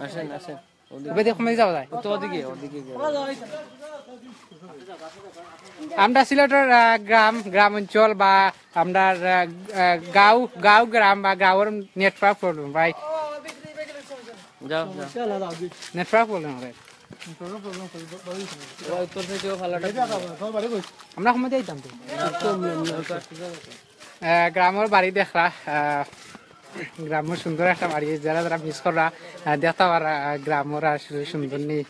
আসেন আসেন ওই দেখো কমে যাওয়া যায় তো ওদিকে ওদিকে আমরা সিলেটের গ্রাম অঞ্চল বা আমরা গাঁও গ্রাম বা গাঁওর নেটওয়ার্ক প্রবলেম ভাই যাও যাও নেটওয়ার্ক প্রবলেম ভাই উত্তর থেকেও ভালোটা আমরা সময় যাইতাম তো গ্রামের বাড়ি দেখরা গ্রামের সুন্দর একটা বাড়ি যারা যারা মিস করা দেখতে পারা গ্রামের আসলে সুন্দর নেই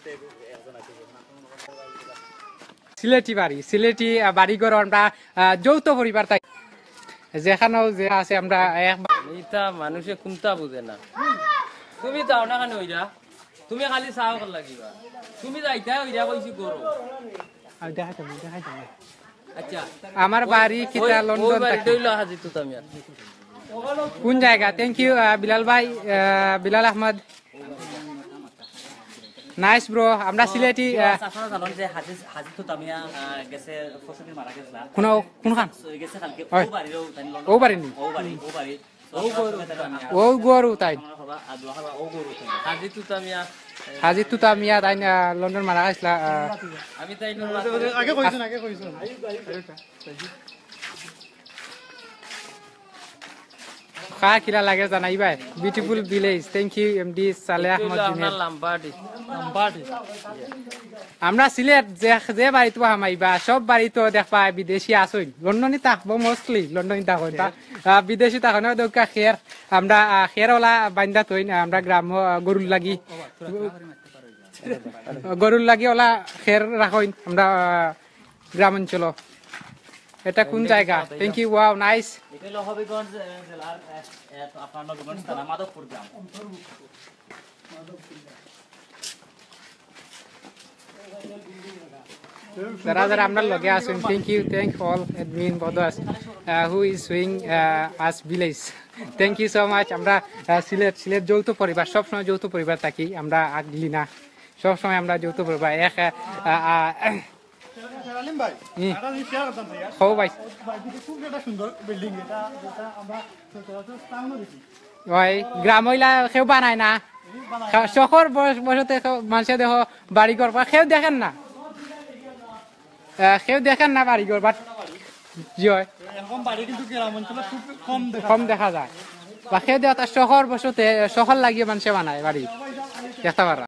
সিলেটি বাড়ি সিলেটি বাড়িঘর আমরা যৌথ পরিবার তাই যেখানেও যে আছে আমরা এইটা মানুষে কোনটা বুঝে না তুমি যাও না কেন ওইরা তুমি খালি চাও কর লাগিবা তুমি যাইতা ওইরা কইছি গরো দেখাইতাম আচ্ছা আমার বাড়ি কিতা লন্ডন বাড়িটা হইলো হাজিত তুমি কোন জায়গা থ্যাংক ইউ বিলাল ভাই বিলাল আহমদ নাইস ব্রো আমরা সিলেটি আপনারা জানেন যে হাজিত তামিয়া গেছে ফসলের মারা গেছলা কোনখান গেছে কালকে হয়। ও বাড়িরও তাই ও বাড়ি নি ও বাড়ি ও গরু তাই ও গরু হাজিত তামিয়া হাজি তুতা মিয়া তাই লন্ডন মারা আসলা আমি তাই আগে কইছেন কা কিরা লাগে জানাইবাই beautiful village thank you MD Saleh Ahmad আপনার জুনিয়র লাম্বাডি আমরা সিলেট যে বাড়িতে হামাইবা সব বাড়িতে দেখবা বিদেশি আসইন লন্ডনে থাকবো মোস্টলি লন্ডনে থাকুন বিদেশি থাকুন দৌকা খের আমরা খেরওয়ালা বান্ধা থইন আমরা গ্রাম গরুর লাগি ওলা খের রাখইন আমরা গ্রাম অঞ্চল এটা কোন জায়গা থ্যাংক ইউ ওয়াও নাইস এটা হলো হবিগঞ্জ জেলার আপনার নবীগঞ্জ থানা মাধবপুর গ্রাম যারা আমরা লগে আছেন থ্যাংক অল অ্যাডমিন বদাস who is showing us village thank you so much আমরা সিলেট যৌথ পরিবার সবসময় যৌথ পরিবার থাকি আমরা আগলি না সবসময় আমরা যৌথ পরিবার এক সেরালিম ভাই এটা আমি শেয়ার করতাম ভাই হো ভাই খুব একটা সুন্দর বিল্ডিং এটা যেটা আমরা সচরাচর টাউনে দেখি ওই গ্রাম হইলা কেউ বানায় না শহর বসতে মানুষে দেখো বাড়ি ঘর কেউ দেখেন না বাড়ি ঘর বাট জি হয় এরকম বাড়ি কিন্তু গ্রাম অঞ্চলে খুব কম দেখা যায় বা কেউ দেখা শহর বসতে শহর লাগিয়ে মানুষে বানায় বাড়ি দেখতে পারা